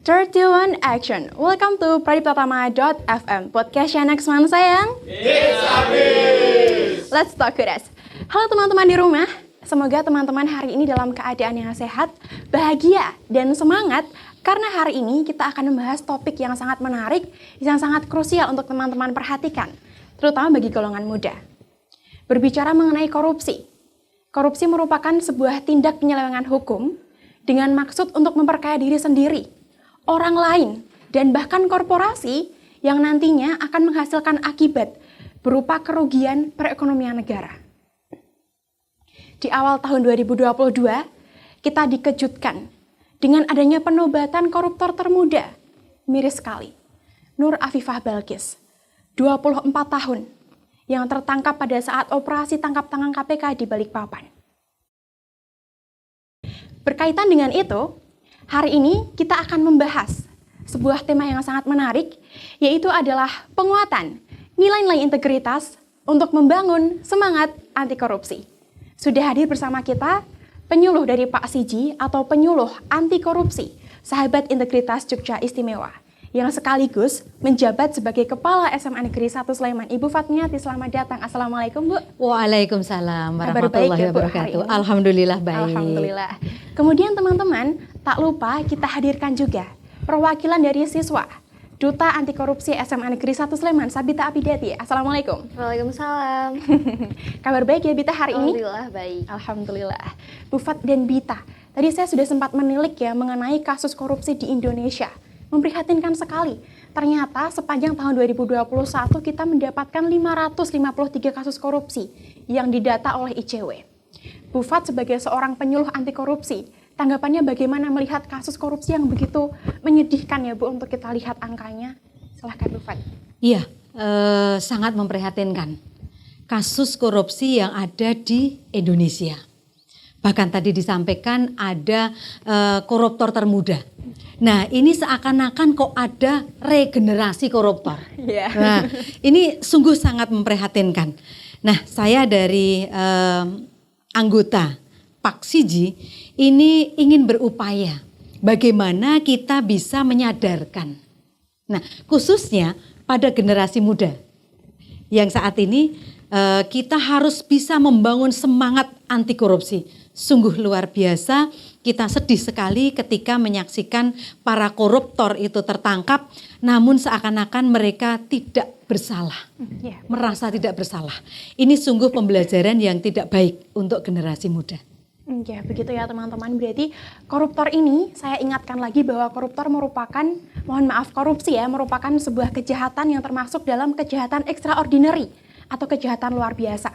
31 Action. Welcome to pradiptatama.fm. Podcast Anak Seman sayang. It's habis. Let's talk with us. Halo teman-teman di rumah. Semoga teman-teman hari ini dalam keadaan yang sehat, bahagia, dan semangat. Karena hari ini kita akan membahas topik yang sangat menarik, yang sangat krusial untuk teman-teman perhatikan. Terutama bagi golongan muda. Berbicara mengenai korupsi. Korupsi merupakan sebuah tindak penyelewengan hukum dengan maksud untuk memperkaya diri sendiri, orang lain, dan bahkan korporasi yang nantinya akan menghasilkan akibat berupa kerugian perekonomian negara. Di awal tahun 2022, kita dikejutkan dengan adanya penobatan koruptor termuda, miris sekali, Nur Afifah Balkis, 24 tahun, yang tertangkap pada saat operasi tangkap tangan KPK di Balikpapan. Berkaitan dengan itu, hari ini kita akan membahas sebuah tema yang sangat menarik, yaitu adalah penguatan nilai-nilai integritas untuk membangun semangat anti korupsi. Sudah hadir bersama kita penyuluh dari Pak Siji atau penyuluh anti korupsi, Sahabat Integritas Jogja Istimewa, yang sekaligus menjabat sebagai Kepala SMA Negeri 1 Sleman, Ibu Fatmiati. Selamat datang. Assalamualaikum, Bu. Waalaikumsalam warahmatullahi wabarakatuh. Alhamdulillah baik. Alhamdulillah. Kemudian teman-teman, tak lupa kita hadirkan juga perwakilan dari siswa Duta Anti Korupsi SMA Negeri 1 Sleman, Sabita Abidati. Assalamualaikum. Waalaikumsalam. Kabar baik ya Bita hari ini? Alhamdulillah baik. Alhamdulillah. Bu Fat dan Bita, tadi saya sudah sempat menilik ya mengenai kasus korupsi di Indonesia. Memprihatinkan sekali. Ternyata sepanjang tahun 2021 kita mendapatkan 553 kasus korupsi yang didata oleh ICW. Bu Fat sebagai seorang penyuluh anti korupsi, tanggapannya bagaimana melihat kasus korupsi yang begitu menyedihkan ya Bu, untuk kita lihat angkanya? Silahkan Bu Fat. Iya, sangat memprihatinkan kasus korupsi yang ada di Indonesia. Bahkan tadi disampaikan ada koruptor termuda. Nah, ini seakan-akan kok ada regenerasi koruptor. Yeah. Nah, ini sungguh sangat memprihatinkan. Nah, saya dari anggota Pak Siji ini ingin berupaya bagaimana kita bisa menyadarkan. Nah, khususnya pada generasi muda yang saat ini kita harus bisa membangun semangat anti korupsi. Sungguh luar biasa, kita sedih sekali ketika menyaksikan para koruptor itu tertangkap, namun seakan-akan mereka tidak bersalah, merasa tidak bersalah. Ini sungguh pembelajaran yang tidak baik untuk generasi muda. Ya, begitu ya teman-teman. Berarti koruptor ini, saya ingatkan lagi bahwa koruptor merupakan, korupsi ya, merupakan sebuah kejahatan yang termasuk dalam kejahatan extraordinary atau kejahatan luar biasa.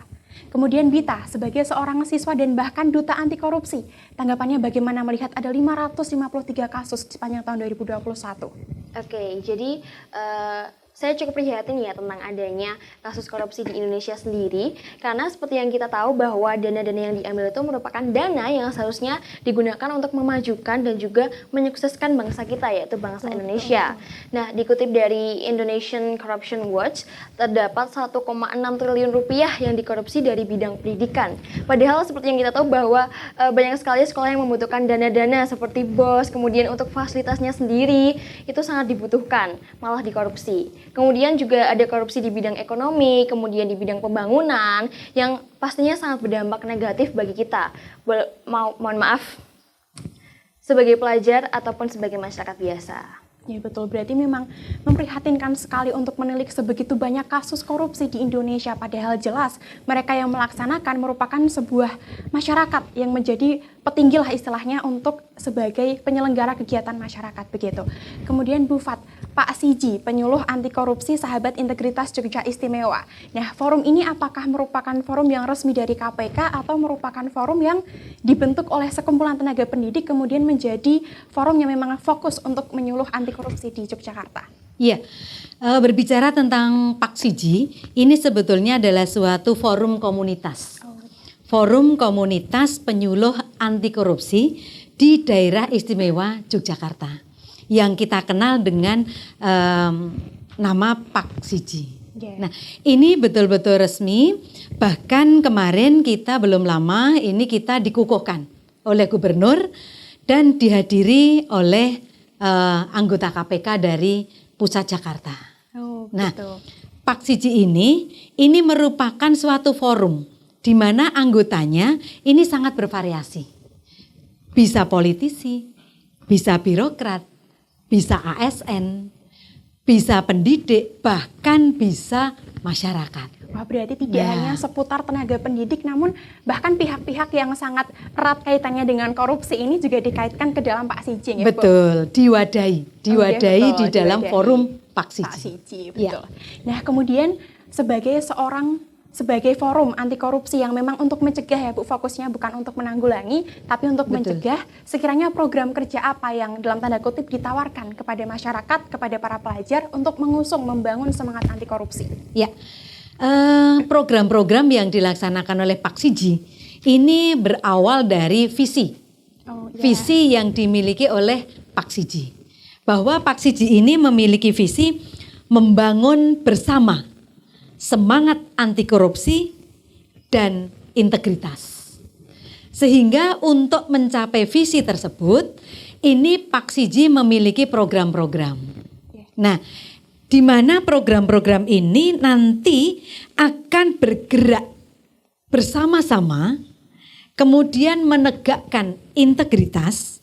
Kemudian Bita, sebagai seorang siswa dan bahkan duta anti korupsi, tanggapannya bagaimana melihat ada 553 kasus sepanjang tahun 2021? Oke, jadi saya cukup prihatin ya tentang adanya kasus korupsi di Indonesia sendiri, karena seperti yang kita tahu bahwa dana-dana yang diambil itu merupakan dana yang seharusnya digunakan untuk memajukan dan juga menyukseskan bangsa kita, yaitu bangsa Indonesia. Nah, dikutip dari Indonesian Corruption Watch, terdapat 1,6 triliun rupiah yang dikorupsi dari bidang pendidikan. Padahal seperti yang kita tahu bahwa banyak sekali sekolah yang membutuhkan dana-dana seperti BOS, kemudian untuk fasilitasnya sendiri itu sangat dibutuhkan, malah dikorupsi. Kemudian juga ada korupsi di bidang ekonomi, kemudian di bidang pembangunan yang pastinya sangat berdampak negatif bagi kita. Mohon maaf, sebagai pelajar ataupun sebagai masyarakat biasa. Ya betul, berarti memang memprihatinkan sekali untuk menilik sebegitu banyak kasus korupsi di Indonesia, padahal jelas mereka yang melaksanakan merupakan sebuah masyarakat yang menjadi petinggi lah istilahnya untuk sebagai penyelenggara kegiatan masyarakat begitu. Kemudian Bu Fat, Pak Siji, penyuluh anti korupsi Sahabat Integritas Jogja Istimewa. Nah, forum ini apakah merupakan forum yang resmi dari KPK atau merupakan forum yang dibentuk oleh sekumpulan tenaga pendidik kemudian menjadi forum yang memang fokus untuk menyuluh anti korupsi di Yogyakarta? Iya, berbicara tentang Pak Siji, ini sebetulnya adalah suatu forum komunitas. Forum komunitas penyuluh anti korupsi di daerah istimewa Yogyakarta, yang kita kenal dengan nama Pak Siji. Nah, ini betul-betul resmi, bahkan kemarin kita belum lama ini kita dikukuhkan oleh gubernur dan dihadiri oleh anggota KPK dari pusat Jakarta. Oh, Nah, gitu. Paksiji ini merupakan suatu forum di mana anggotanya ini sangat bervariasi. Bisa politisi, bisa birokrat, bisa ASN, bisa pendidik, bahkan bisa masyarakat. Wah, berarti tidak Nah. hanya seputar tenaga pendidik, namun bahkan pihak-pihak yang sangat erat kaitannya dengan korupsi ini juga dikaitkan ke dalam Pak Siji, ya, Bu? Betul, diwadahi betul, di dalam diwadahi. forum Pak Paksiji. Siji, Ya. betul. Nah, kemudian sebagai forum anti korupsi yang memang untuk mencegah, ya Bu, fokusnya bukan untuk menanggulangi, tapi untuk Betul. mencegah, sekiranya program kerja apa yang dalam tanda kutip ditawarkan kepada masyarakat, kepada para pelajar untuk mengusung, membangun semangat anti korupsi. Ya, program-program yang dilaksanakan oleh Paksiji ini berawal dari visi. Oh, ya. Visi yang dimiliki oleh Paksiji. Bahwa Paksiji ini memiliki visi membangun bersama semangat anti korupsi dan integritas. Sehingga untuk mencapai visi tersebut, ini Paksiji memiliki program-program. Nah, di mana program-program ini nanti akan bergerak bersama-sama, kemudian menegakkan integritas,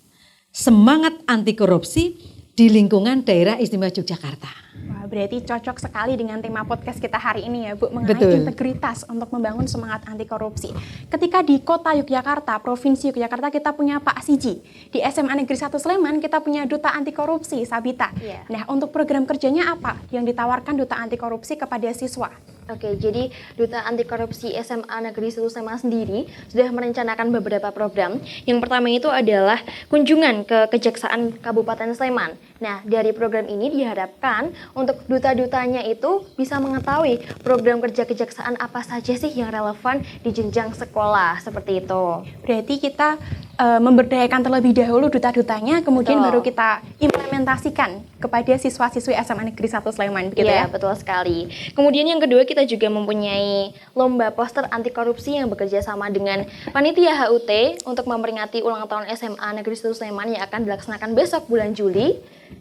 semangat anti korupsi di lingkungan daerah istimewa Yogyakarta. Wah, berarti cocok sekali dengan tema podcast kita hari ini, ya Bu, mengenai Betul. integritas untuk membangun semangat anti korupsi. Ketika di kota Yogyakarta, Provinsi Yogyakarta, kita punya Pak Siji. Di SMA Negeri 1 Sleman kita punya Duta Anti Korupsi, Sabita. Iya. Nah, untuk program kerjanya apa yang ditawarkan Duta Anti Korupsi kepada siswa? Oke, jadi Duta Anti Korupsi SMA Negeri 1 Sleman sendiri sudah merencanakan beberapa program. Yang pertama itu adalah kunjungan ke Kejaksaan Kabupaten Sleman. Nah, dari program ini diharapkan untuk duta-dutanya itu bisa mengetahui program kerja kejaksaan apa saja sih yang relevan di jenjang sekolah, seperti itu. Berarti kita memberdayakan terlebih dahulu duta-dutanya, kemudian Betul. baru kita implementasikan kepada siswa-siswi SMA Negeri 1 Sleman, begitu Iya, ya? betul sekali. Kemudian yang kedua, kita juga mempunyai lomba poster anti korupsi yang bekerja sama dengan Panitia HUT untuk memperingati ulang tahun SMA Negeri 1 Sleman yang akan dilaksanakan besok bulan Juli.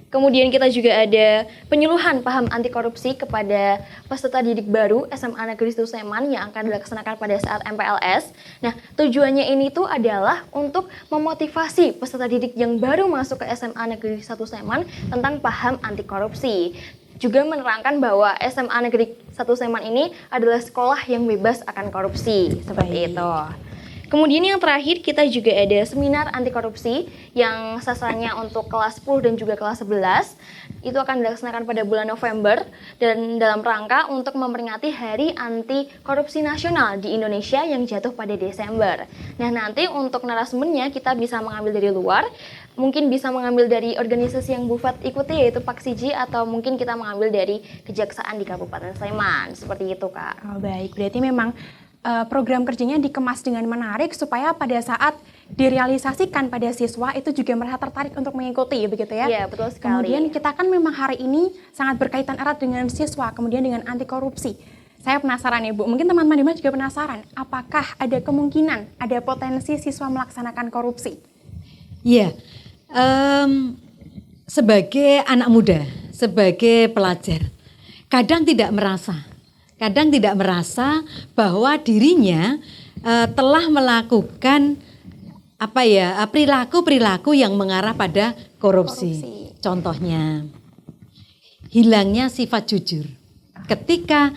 Kemudian kita juga ada penyuluhan paham anti korupsi kepada peserta didik baru SMA Negeri 1 Sleman yang akan dilaksanakan pada saat MPLS. Nah, tujuannya ini tuh adalah untuk memotivasi peserta didik yang baru masuk ke SMA Negeri 1 Sleman tentang paham anti korupsi. Juga menerangkan bahwa SMA Negeri 1 Sleman ini adalah sekolah yang bebas akan korupsi, seperti itu. Kemudian yang terakhir, kita juga ada seminar anti korupsi yang sasarannya untuk kelas 10 dan juga kelas 11. Itu akan dilaksanakan pada bulan November dan dalam rangka untuk memperingati Hari Anti Korupsi Nasional di Indonesia yang jatuh pada Desember. Nah, nanti untuk narasumbernya kita bisa mengambil dari luar, mungkin bisa mengambil dari organisasi yang Bu Fat ikuti, yaitu Paksiji, atau mungkin kita mengambil dari Kejaksaan di Kabupaten Sleman. Seperti itu, Kak. Oh, baik, berarti memang program kerjanya dikemas dengan menarik supaya pada saat direalisasikan pada siswa itu juga merasa tertarik untuk mengikuti, begitu ya? Iya, betul sekali. Kemudian kita kan memang hari ini sangat berkaitan erat dengan siswa, kemudian dengan anti korupsi. Saya penasaran ya Bu, mungkin teman-teman di rumah juga penasaran, apakah ada kemungkinan, ada potensi siswa melaksanakan korupsi? Iya, sebagai anak muda, sebagai pelajar, kadang tidak merasa bahwa dirinya telah melakukan perilaku-perilaku yang mengarah pada korupsi. Contohnya, hilangnya sifat jujur ketika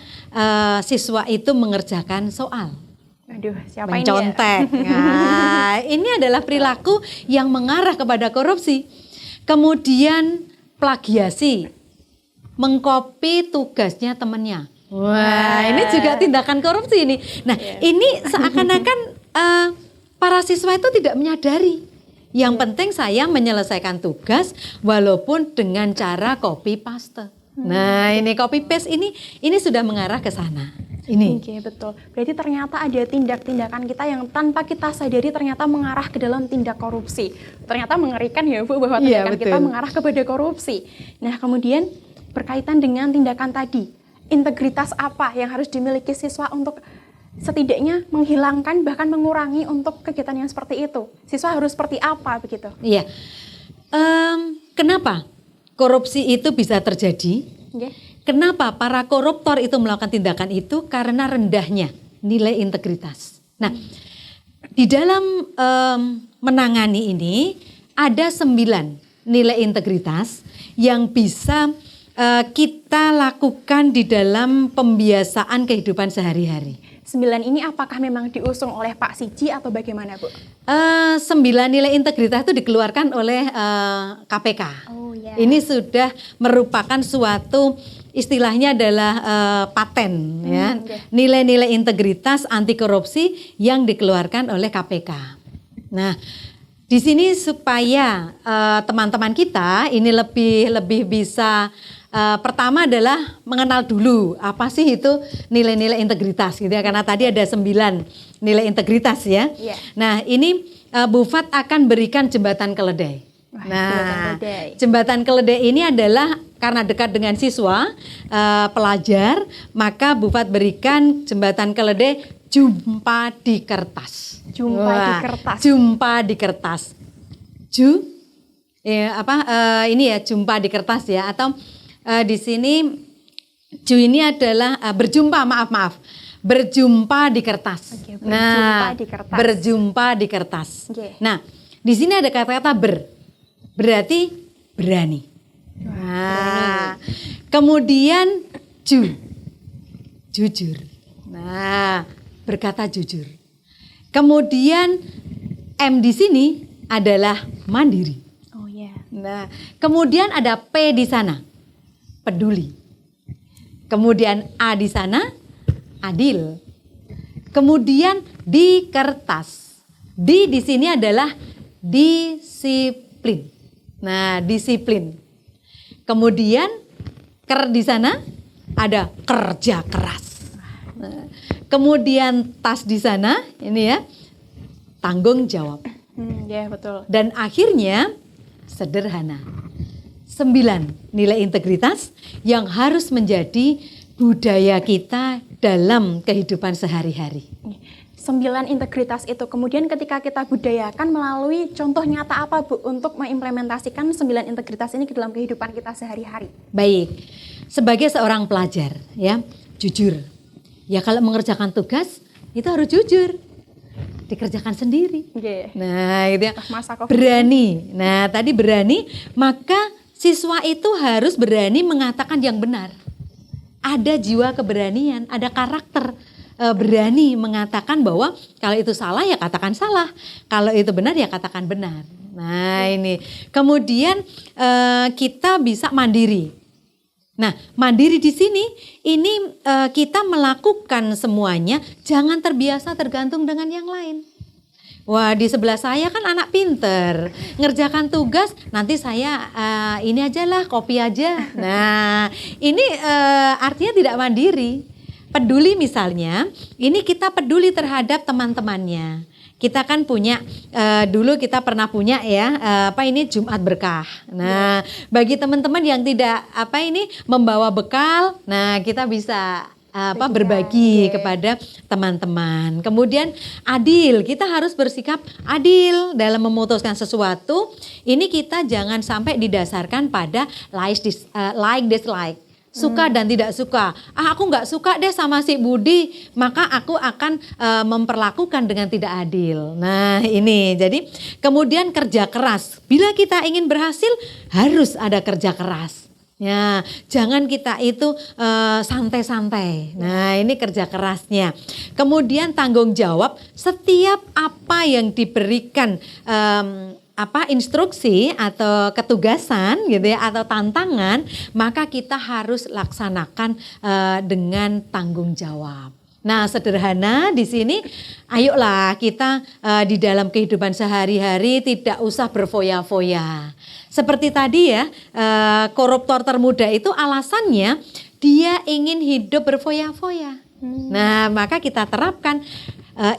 siswa itu mengerjakan soal. Aduh, siapa ini ya? Mencontek. Nah, ini adalah perilaku yang mengarah kepada korupsi. Kemudian plagiasi, mengcopy tugasnya temannya. Wah, ini juga tindakan korupsi ini. Nah, ini seakan-akan para siswa itu tidak menyadari. Yang penting saya menyelesaikan tugas walaupun dengan cara copy paste. Nah, ini copy paste ini sudah mengarah ke sana. Ini. Oke, betul. Berarti ternyata ada tindak-tindakan kita yang tanpa kita sadari ternyata mengarah ke dalam tindak korupsi. Ternyata mengerikan ya Bu, bahwa Iya, tindakan kita betul. mengarah kepada korupsi. Nah, kemudian berkaitan dengan tindakan tadi, integritas apa yang harus dimiliki siswa untuk setidaknya menghilangkan bahkan mengurangi untuk kegiatan yang seperti itu? Siswa harus seperti apa begitu? Iya. kenapa korupsi itu bisa terjadi? Oke. Kenapa para koruptor itu melakukan tindakan itu? Karena rendahnya nilai integritas. Nah, di dalam menangani ini ada 9 nilai integritas yang bisa kita lakukan di dalam pembiasaan kehidupan sehari-hari. 9 ini apakah memang diusung oleh Pak Siji atau bagaimana, Bu? 9 nilai integritas itu dikeluarkan oleh KPK. Oh ya. Ini sudah merupakan suatu istilahnya adalah paten ya. Okay. Nilai-nilai integritas anti korupsi yang dikeluarkan oleh KPK. Nah, di sini supaya teman-teman kita ini lebih bisa pertama adalah mengenal dulu apa sih itu nilai-nilai integritas gitu ya, karena tadi ada 9 nilai integritas ya. Yeah. Nah, ini Bu Fat akan berikan jembatan keledai. Wah, Nah, jembatan keledai. jembatan keledai ini adalah karena dekat dengan siswa, pelajar, maka Bu Fat berikan jembatan keledai jumpa di kertas. Jumpa di kertas. Jumpa di kertas. Ini ya jumpa di kertas ya, atau di sini ini adalah berjumpa, maaf. Berjumpa di kertas. Oke, berjumpa di kertas. Berjumpa di kertas. Oke. Nah, di sini ada kata-kata berarti berani. Nah, kemudian jujur. Nah, berkata jujur. Kemudian M di sini adalah mandiri. Oh ya. Nah, kemudian ada P di sana, peduli. Kemudian A di sana, adil. Kemudian di kertas. Di sini adalah disiplin. Nah, disiplin. Kemudian di sana ada kerja keras. Nah, kemudian tas di sana ini ya tanggung jawab. Ya betul. Dan akhirnya sederhana. 9 nilai integritas yang harus menjadi budaya kita dalam kehidupan sehari-hari. 9 integritas itu kemudian ketika kita budayakan melalui contoh nyata apa, Bu, untuk mengimplementasikan 9 integritas ini ke dalam kehidupan kita sehari-hari? Baik, sebagai seorang pelajar ya, jujur. Ya kalau mengerjakan tugas itu harus jujur. Dikerjakan sendiri. Oke. Nah, gitu ya. Masa COVID. Berani. Nah, tadi berani, maka siswa itu harus berani mengatakan yang benar. Ada jiwa keberanian, ada karakter berani mengatakan bahwa kalau itu salah ya katakan salah, kalau itu benar ya katakan benar. Nah, ini. Kemudian kita bisa mandiri. Nah, mandiri di sini ini kita melakukan semuanya, jangan terbiasa tergantung dengan yang lain. Wah, di sebelah saya kan anak pinter, ngerjakan tugas, nanti saya ini aja lah, kopi aja. Nah, ini artinya tidak mandiri. Peduli misalnya, ini kita peduli terhadap teman-temannya. Kita kan punya, dulu kita pernah punya ya, Jumat Berkah. Nah, bagi teman-teman yang tidak membawa bekal, nah kita bisa berbagi kepada teman-teman. Kemudian adil, kita harus bersikap adil dalam memutuskan sesuatu. Ini kita jangan sampai didasarkan pada like dislike. Suka dan tidak suka. Aku nggak suka deh sama si Budi, maka aku akan memperlakukan dengan tidak adil. Nah, ini jadi kemudian kerja keras. Bila kita ingin berhasil harus ada kerja keras. Ya, jangan kita itu santai-santai. Nah, ini kerja kerasnya. Kemudian tanggung jawab, setiap apa yang diberikan instruksi atau ketugasan gitu ya, atau tantangan, maka kita harus laksanakan dengan tanggung jawab. Nah, sederhana di sini, ayolah kita di dalam kehidupan sehari-hari tidak usah berfoya-foya. Seperti tadi ya, koruptor termuda itu alasannya dia ingin hidup berfoya-foya. Nah, maka kita terapkan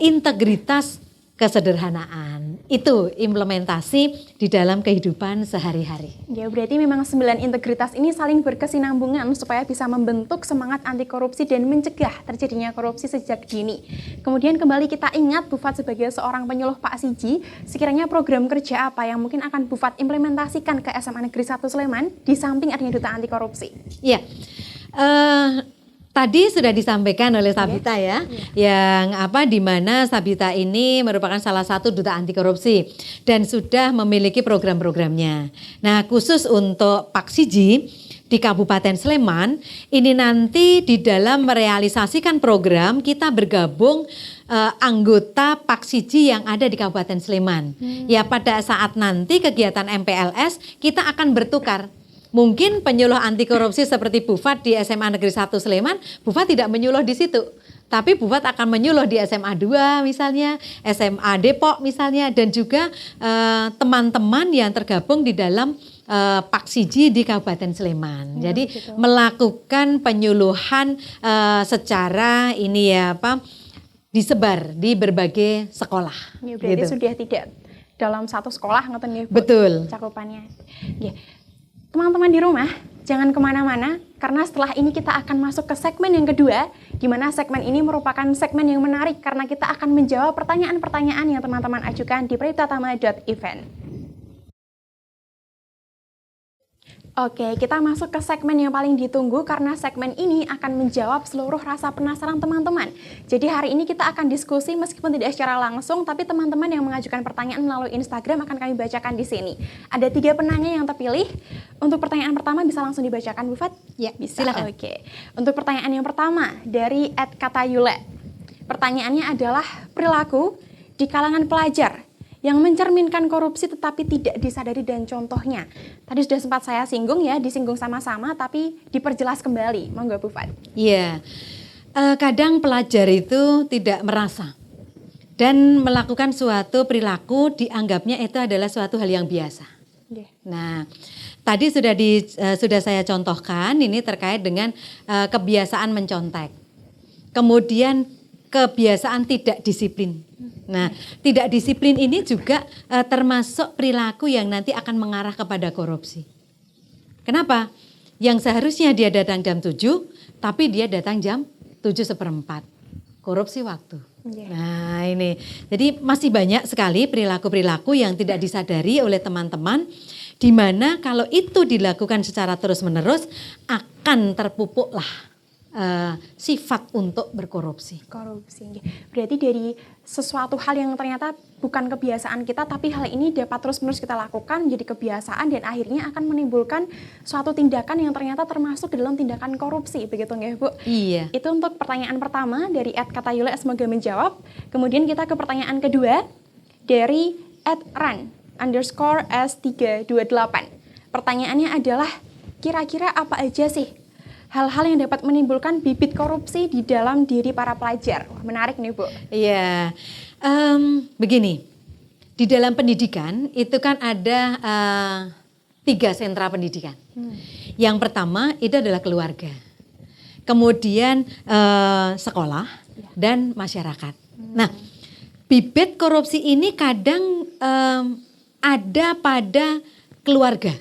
integritas kesederhanaan. Itu implementasi di dalam kehidupan sehari-hari. Ya, berarti memang 9 integritas ini saling berkesinambungan supaya bisa membentuk semangat anti korupsi dan mencegah terjadinya korupsi sejak dini. Kemudian kembali kita ingat Bu Fat sebagai seorang penyuluh Pak Siji, sekiranya program kerja apa yang mungkin akan Bu Fat implementasikan ke SMA Negeri 1 Sleman di samping adanya duta anti korupsi? Iya. Tadi sudah disampaikan oleh Sabita ya, yang di mana Sabita ini merupakan salah satu duta anti korupsi dan sudah memiliki program-programnya. Nah, khusus untuk Pak Siji di Kabupaten Sleman, ini nanti di dalam merealisasikan program kita bergabung anggota Pak Siji yang ada di Kabupaten Sleman. Ya, pada saat nanti kegiatan MPLS kita akan bertukar. Mungkin penyuluh anti korupsi seperti Bu Fat di SMA Negeri 1 Sleman, Bu Fat tidak menyuluh di situ. Tapi Bu Fat akan menyuluh di SMA 2 misalnya, SMA Depok misalnya, dan juga teman-teman yang tergabung di dalam Pak Siji di Kabupaten Sleman. Jadi melakukan penyuluhan secara disebar di berbagai sekolah. Ya, berarti sudah tidak dalam satu sekolah ngoten ya Bu? Betul. Cakupannya. Ya. Teman-teman di rumah, jangan kemana-mana, karena setelah ini kita akan masuk ke segmen yang kedua, di mana segmen ini merupakan segmen yang menarik karena kita akan menjawab pertanyaan-pertanyaan yang teman-teman ajukan di priptatama.event. Oke, kita masuk ke segmen yang paling ditunggu karena segmen ini akan menjawab seluruh rasa penasaran teman-teman. Jadi hari ini kita akan diskusi meskipun tidak secara langsung, tapi teman-teman yang mengajukan pertanyaan melalui Instagram akan kami bacakan di sini. Ada 3 penanya yang terpilih. Untuk pertanyaan pertama bisa langsung dibacakan Bu Fat? Ya, bisa. silakan. Oke. Untuk pertanyaan yang pertama dari @katayule. Pertanyaannya adalah perilaku di kalangan pelajar yang mencerminkan korupsi tetapi tidak disadari dan contohnya. Tadi sudah sempat saya singgung ya, disinggung sama-sama tapi diperjelas kembali. Monggo Bu Fat. Iya, kadang pelajar itu tidak merasa dan melakukan suatu perilaku dianggapnya itu adalah suatu hal yang biasa. Nah, tadi sudah saya contohkan ini terkait dengan kebiasaan mencontek. Kemudian kebiasaan tidak disiplin. Nah, tidak disiplin ini juga termasuk perilaku yang nanti akan mengarah kepada korupsi. Kenapa? Yang seharusnya dia datang jam 7, tapi dia datang jam 7:15. Korupsi waktu. Nah, ini. Jadi masih banyak sekali perilaku-perilaku yang tidak disadari oleh teman-teman, di mana kalau itu dilakukan secara terus-menerus akan terpupuklah sifat untuk berkorupsi. Korupsi. Berarti dari sesuatu hal yang ternyata bukan kebiasaan kita, tapi hal ini dapat terus-menerus kita lakukan jadi kebiasaan dan akhirnya akan menimbulkan suatu tindakan yang ternyata termasuk dalam tindakan korupsi, begitu nggak Bu? Iya. Itu untuk pertanyaan pertama dari @katayule, semoga menjawab. Kemudian kita ke pertanyaan kedua dari @ran_s328. Pertanyaannya adalah kira-kira apa aja sih hal-hal yang dapat menimbulkan bibit korupsi di dalam diri para pelajar? Wah, menarik nih Bu. Iya, begini, di dalam pendidikan itu kan ada 3 sentra pendidikan. Yang pertama itu adalah keluarga, kemudian sekolah dan masyarakat. Nah, bibit korupsi ini kadang ada pada keluarga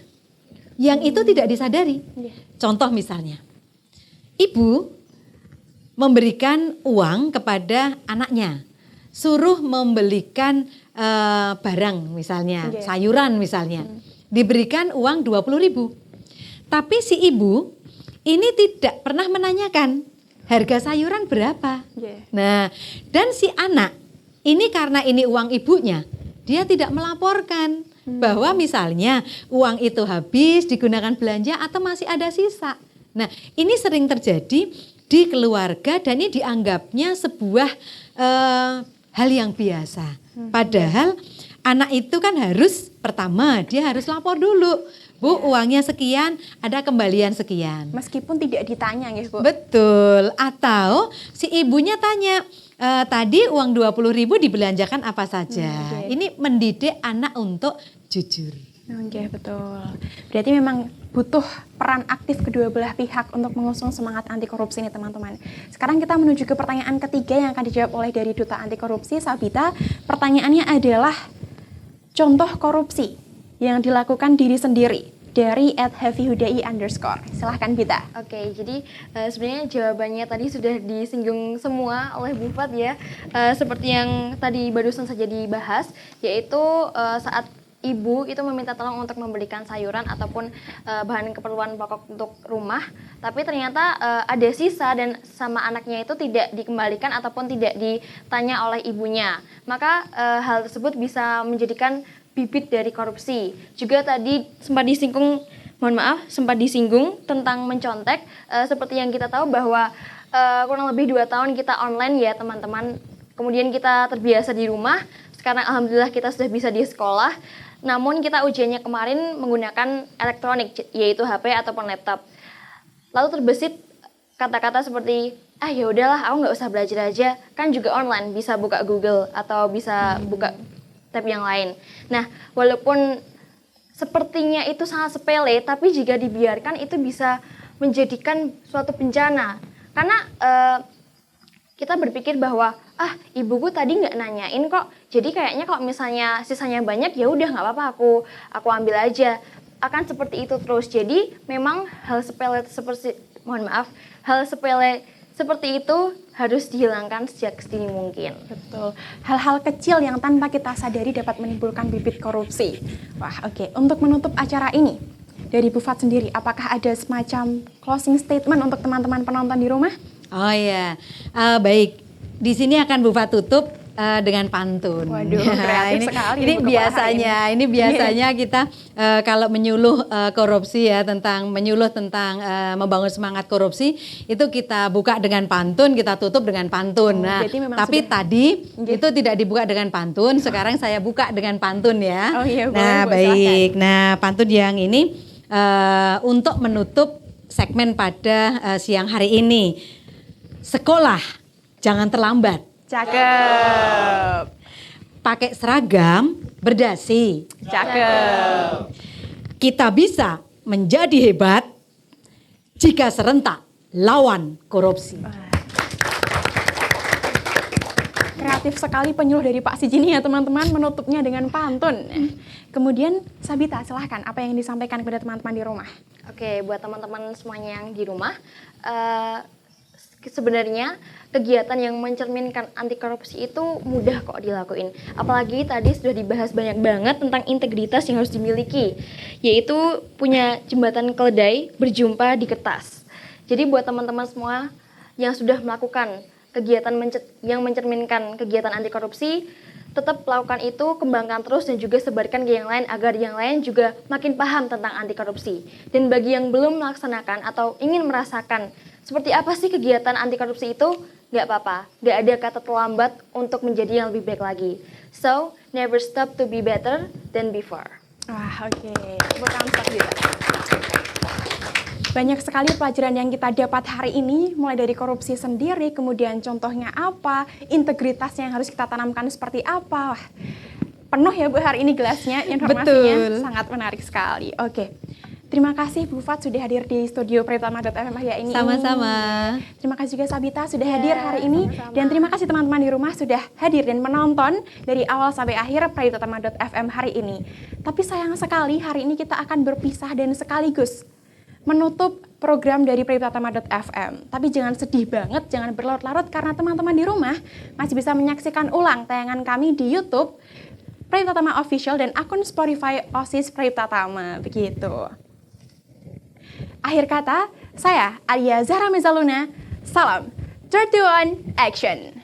yang itu tidak disadari. Contoh misalnya, ibu memberikan uang kepada anaknya, suruh membelikan barang misalnya, sayuran misalnya, diberikan uang 20.000. Tapi si ibu ini tidak pernah menanyakan harga sayuran berapa. Nah, dan si anak ini karena ini uang ibunya, dia tidak melaporkan bahwa misalnya uang itu habis digunakan belanja atau masih ada sisa. Nah, ini sering terjadi di keluarga dan ini dianggapnya sebuah hal yang biasa. Padahal anak itu kan harus, pertama dia harus lapor dulu. Bu, uangnya sekian, ada kembalian sekian. Meskipun tidak ditanya ya Bu. Betul, atau si ibunya tanya, tadi uang 20.000 dibelanjakan apa saja. Ini mendidik anak untuk jujur. Oke, betul. Berarti memang butuh peran aktif kedua belah pihak untuk mengusung semangat anti korupsi nih teman-teman. Sekarang kita menuju ke pertanyaan ketiga yang akan dijawab oleh dari Duta Anti Korupsi, Sabita. Pertanyaannya adalah contoh korupsi yang dilakukan diri sendiri dari @heavyhudai_. Silahkan Bita. Oke, jadi sebenarnya jawabannya tadi sudah disinggung semua oleh Bu Fat ya. Seperti yang tadi barusan saja dibahas, yaitu saat ibu itu meminta tolong untuk membelikan sayuran ataupun bahan keperluan pokok untuk rumah, tapi ternyata ada sisa dan sama anaknya itu tidak dikembalikan ataupun tidak ditanya oleh ibunya. Maka hal tersebut bisa menjadikan bibit dari korupsi. Juga tadi sempat disinggung tentang mencontek, seperti yang kita tahu bahwa kurang lebih 2 tahun kita online ya teman-teman. Kemudian kita terbiasa di rumah, sekarang alhamdulillah kita sudah bisa di sekolah. Namun kita ujiannya kemarin menggunakan elektronik, yaitu HP ataupun laptop. Lalu terbesit kata-kata seperti, ya udahlah, aku nggak usah belajar aja, kan juga online, bisa buka Google atau bisa buka tab yang lain. Nah, walaupun sepertinya itu sangat sepele, tapi jika dibiarkan itu bisa menjadikan suatu bencana. Karena kita berpikir bahwa ibuku tadi nggak nanyain kok, jadi kayaknya kalau misalnya sisanya banyak ya udah nggak apa-apa, aku ambil aja. Akan seperti itu terus. Jadi memang hal sepele seperti itu harus dihilangkan sejak sedini mungkin. Betul. Hal-hal kecil yang tanpa kita sadari dapat menimbulkan bibit korupsi. Wah, oke. Untuk menutup acara ini, dari Bu Fat sendiri, apakah ada semacam closing statement untuk teman-teman penonton di rumah? Oh iya, baik. Di sini akan Bu Fat tutup dengan pantun. Waduh, kreatif sekali. Ini biasanya kita kalau menyuluh korupsi ya, menyuluh tentang membangun semangat korupsi, itu kita buka dengan pantun, kita tutup dengan pantun. Tapi tadi itu tidak dibuka dengan pantun, sekarang saya buka dengan pantun ya. Oh iya, nah, boleh, baik. Silahkan. Nah, pantun yang ini untuk menutup segmen pada siang hari ini. Sekolah jangan terlambat. Cakep. Pakai seragam berdasi. Cakep. Kita bisa menjadi hebat jika serentak lawan korupsi. Kreatif sekali penyuluh dari Pak Sijini ya teman-teman, menutupnya dengan pantun. Kemudian Sabita, silahkan apa yang disampaikan kepada teman-teman di rumah? Oke, buat teman-teman semuanya yang di rumah, sebenarnya kegiatan yang mencerminkan anti korupsi itu mudah kok dilakuin. Apalagi tadi sudah dibahas banyak banget tentang integritas yang harus dimiliki, yaitu punya jembatan keledai berjumpa di kertas. Jadi buat teman-teman semua yang sudah melakukan kegiatan yang mencerminkan kegiatan anti korupsi, tetap lakukan itu, kembangkan terus dan juga sebarkan ke yang lain agar yang lain juga makin paham tentang anti korupsi. Dan bagi yang belum melaksanakan atau ingin merasakan seperti apa sih kegiatan anti korupsi itu, nggak apa-apa, nggak ada kata terlambat untuk menjadi yang lebih baik lagi. So, never stop to be better than before. Wah, oke. Bukan Sabita. Banyak sekali pelajaran yang kita dapat hari ini, mulai dari korupsi sendiri, kemudian contohnya apa, integritasnya yang harus kita tanamkan seperti apa. Wah, penuh ya Bu hari ini gelasnya, informasinya. Betul. Sangat menarik sekali. Oke. Terima kasih Bu Fat sudah hadir di studio Pratama.fm ya ini. Sama-sama. Terima kasih juga Sabita sudah hadir hari ini. Sama-sama. Dan terima kasih teman-teman di rumah sudah hadir dan menonton dari awal sampai akhir Pratama.fm hari ini. Tapi sayang sekali hari ini kita akan berpisah dan sekaligus menutup program dari Pratama.fm. Tapi jangan sedih banget, jangan berlarut-larut karena teman-teman di rumah masih bisa menyaksikan ulang tayangan kami di YouTube Pratama Official dan akun Spotify OSIS Pratama. Begitu. Akhir kata, saya Alia Zahra Mezaluna, salam 31 Action.